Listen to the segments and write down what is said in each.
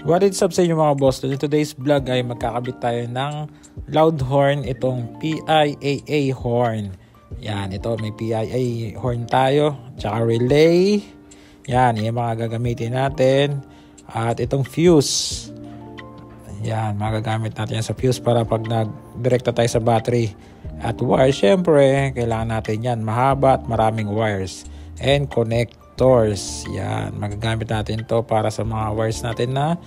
What is up sa inyo mga boss? In today's vlog ay magkakabit tayo ng loud horn, itong PIAA horn. Yan, ito may PIA horn tayo, tsaka relay. Yan, yung mga gagamitin natin. At itong fuse. Yan, magagamit natin yan sa fuse para pag nag-direkta tayo sa battery. At wires, syempre, kailangan natin yan. Mahaba at maraming wires. And connectors. Yan, magagamit natin to para sa mga wires natin na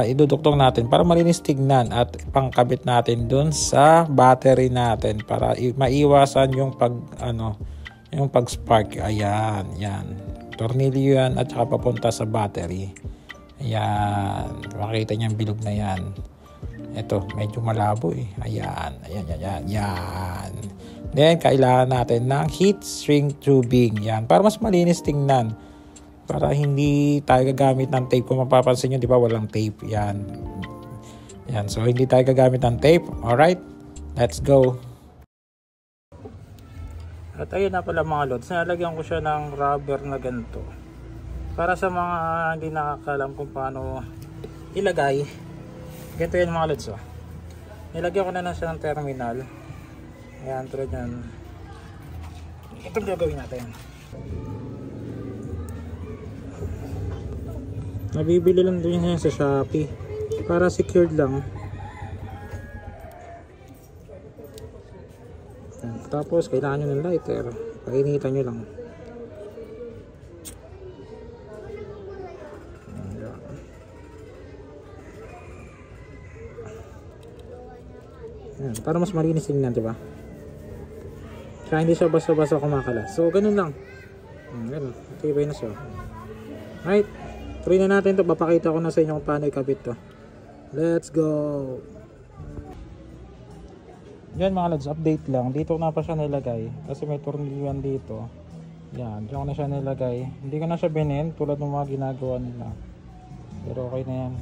iduduktong natin para malinis tignan at pangkabit natin dun sa battery natin para maiwasan yung yung pag-spark. Ayan, yan. Tornilyo yan at saka papunta sa battery. Ayan, makita niyo yung bilog na yan. Ito, medyo malabo eh. Ayan. Then, kailangan natin ng heat shrink tubing. Yan, para mas malinis tingnan. Para hindi tayo gagamit ng tape. Kung mapapansin nyo, di ba, walang tape. Yan. Yan, so hindi tayo gagamit ng tape. Alright, let's go. At ayun na pala mga lods. Nalagyan ko siya ng rubber na ganito. Para sa mga hindi nakakalam kung paano ilagay. Ganito yan mga lods. Nilagyan ko na siya ng terminal. Ayan, tulad yan. Itong gagawin natin. Nabibili lang din yan sa Shopee. Para secured lang. Ayan. Tapos kailangan nyo ng lighter. Painitan nyo lang. Ayan, para mas malinis tingnan, diba? Kaya hindi siya basta-basta kumakalas. So, ganun lang. Ayan, matibay na siya. Right, try na natin to. Papakita ko na sa inyo kung paano ikabit to. Let's go! Yan mga lods, update lang. Dito na pa siya nilagay. Kasi may tornilyon dito. Yan, dito na siya nilagay. Hindi ko na siya binin tulad ng mga ginagawa nila. Pero okay na yan.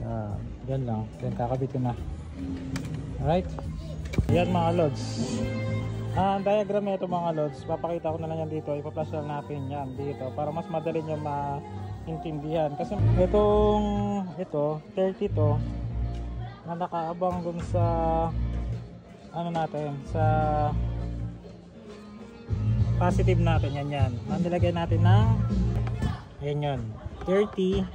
Yan, yan lang. Yan, kakabit ko na. Alright, yan mga lods. Ang diagram nito mga lods, papakita ko na lang yan dito. Ipa-flash lang natin yan dito para mas madali nyo maintindihan. Kasi ito 30 to na nakaabang dun sa natin, sa positive natin. Yan nilagay natin ng yan 30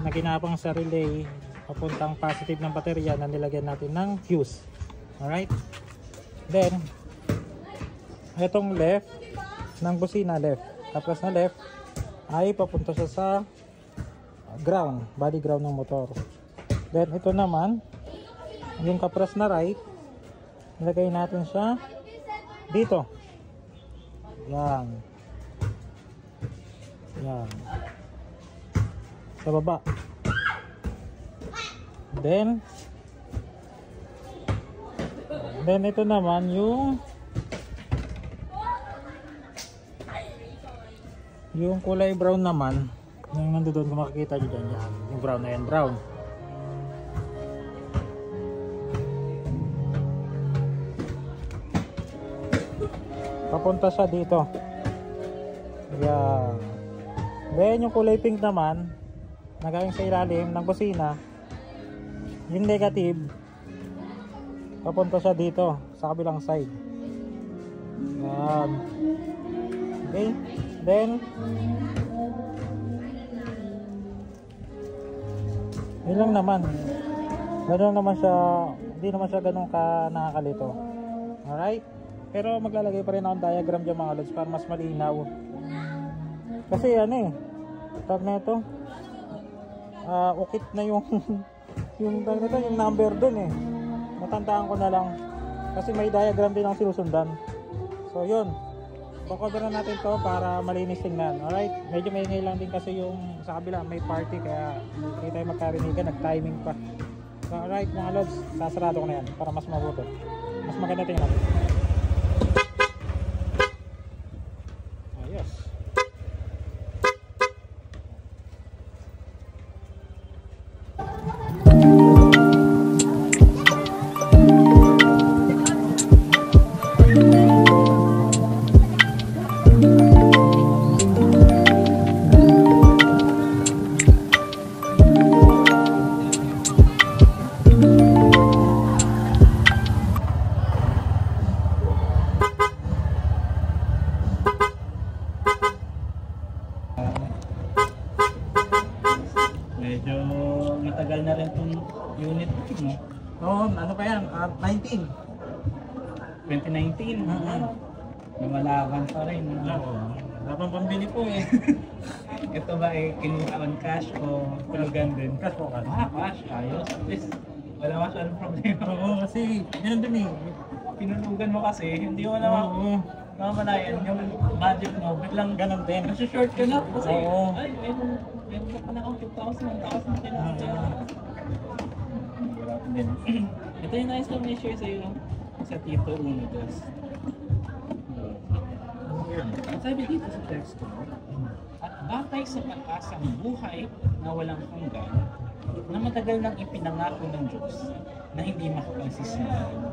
na ginapang sa relay papuntang positive ng baterya na nilagyan natin ng fuse. Alright, then itong left ng busina, tapos na left ay papunta siya sa ground, body ground ng motor. Then ito naman yung kapras na right, nilagay natin siya dito. Yan sa baba. Then ito naman yung kulay brown naman, yung nandoon kung makikita nyo dyan, yan, yung brown na yan, brown. Papunta siya dito. Yan. Then yung kulay pink naman, nagaling sa ilalim ng busina, yung negative, papunta siya dito sa kabilang side. Yan. Okay, then yun lang naman. Ganun naman siya, hindi naman siya ganun ka nakakalito. Alright, pero maglalagay pa rin akong diagram dyan mga lods para mas malinaw. Kasi tag na ito, ukit na yung yung number dun matandaan ko na lang kasi may diagram din ang sinusundan. So yun, pakover na natin to para malinis tingnan. Alright, medyo maingay lang din kasi yung sa kabila may party kaya hindi tayo magkarinigan, nag-timing pa. So alright mga lods, sasarado ko na yan para mas mabuti, mas maganda tingnan. Ayos. medyo matagal na rin itong unit no? Oo, ano pa yan? 19. 2019. Lumalaban pa rin. Oo. Wala pang pambili po eh. Ito ba eh, kinuha on cash o tulugan din? Cash po ka. Cash. Ayos. At least, wala masyadong problema. Oo, kasi yan din eh. Pinulugan mo kasi, hindi mo naman mamalayan yung budget mo. Biglang Ganon din. short ka na kasi. Oo. Ay, meron ka pa na akong 2,000, 1,000 kailangan. Hirap din. Ito yung nice na may share sa'yo sa Tito Unidos. Sabi dito sa text ko, at batay sa pag-asang buhay na walang hanggan, na matagal nang ipinangako ng Diyos na hindi makapagsisinungaling.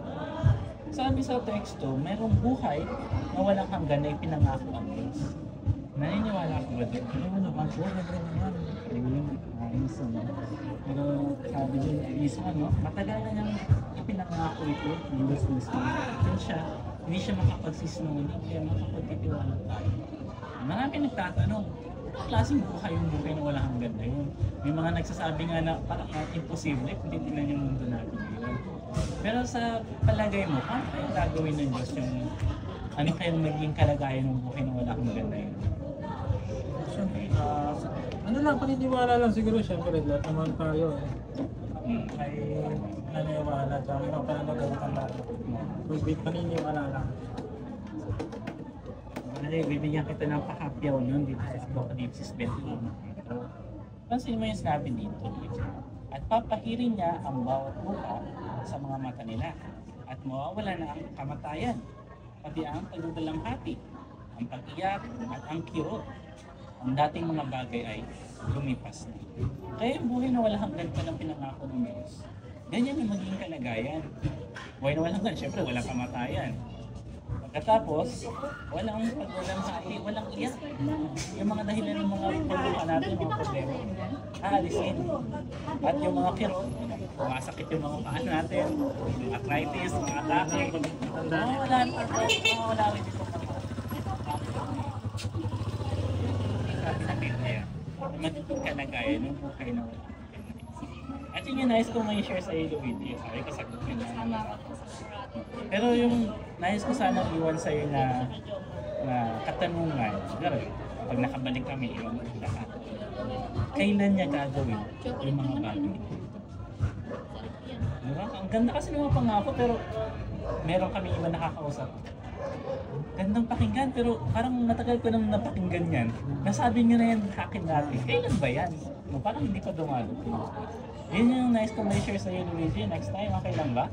Sabi sa teksto, mayroong buhay na walang hanggan na ipinangako ang Diyos. Naniniwala ko ba dito? Ano naman po? Ayos naman. Pero sabi din mismo, no? Matagal na niyang ipinangako ito ng Diyos mismo. Hindi siya makapagsisinungaling, kaya makapagtitiwala tayo. Marami nagtatanong, anong klaseng buhay yung buhay na walang hanggan na yun? May mga nagsasabi nga na parang imposible kung titignan yung mundo natin ngayon. Pero sa palagay mo, paano kaya gagawin ng Diyos yung ano kaya magiging kalagayan ng buhay na walang hanggan na yun? Ano lang, paniniwala lang siguro siyempre. Lahat naman tayo eh. Ay naniniwala at may mga pananagutan natin. Paniniwala lang. Bibigyan kita ng pakapyaw nun dito sa Apocalypse 21. Pansin mo yung sinabi dito. At papahirin niya ang bawat luha sa mga mata nila. At mawawala na ang kamatayan. Pati ang pagdadalamhati, ang pag-iyak at ang kirot. Ang dating mga bagay ay lumipas na. Kaya yung buhay na walang hanggan pa ng pinangako ng Diyos. Ganyan yung magiging kalagayan. Buhay na walang hanggan, syempre walang kamatayan. Pagkatapos, walang pagdadalamhati, walang iyak. Yung mga dahilan ng mga problema natin, mga problema, aalisin. At yung mga kirot, masakit yung mga paan natin, arthritis, mga atake, wala rin dito sabi sa Biblia, magiging kalagayan ng buhay na wala. At yun yung nice ko may share sa iyo, Luigi. Sabi ko sagutin na. Pero yung nice ko sana iwan sa iyo na katanungan, pag nakabalik kami, iwan mo lahat. Kailan niya gagawin yung mga bagay? Diba? Ang ganda kasi ng mga pangako, pero meron kami iba nakakausap. Gandang pakinggan, pero parang matagal ko nang napakinggan yan. Nasabi nyo na yan sa akin natin. Kailan ba yan? No, parang hindi pa dumadating. Yun yung nice to may share sa iyo, Luigi. Next time, okay lang ba?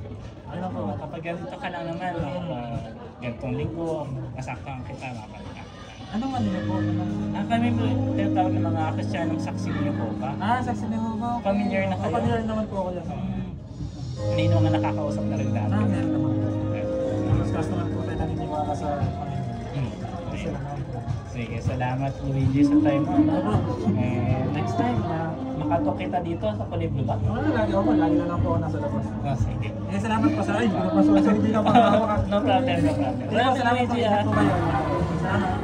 Ano po? Kapag ganito ka lang naman, ganitong linggo, nasaktan kita, mapalita. Anong ano niyo po? Kami mo tinatawag ng mga Kristiyanong saksi niyo po ba? Saksi niyo po. Familiar na kayo? Familiar naman po ako yan. Hindi naman nga nakakausap na rin dati. Meron naman. Mas gusto naman po tayo naniniwala sa Sige, salamat Luigi sa time mo. Next time makatok kita dito sa Kuliblo ba? Lagi na lang po ako nasa labas. Sige. Salamat po sa inyo. Hindi ka pa. No problem, no problem. Salamat Luigi ha. Salamat.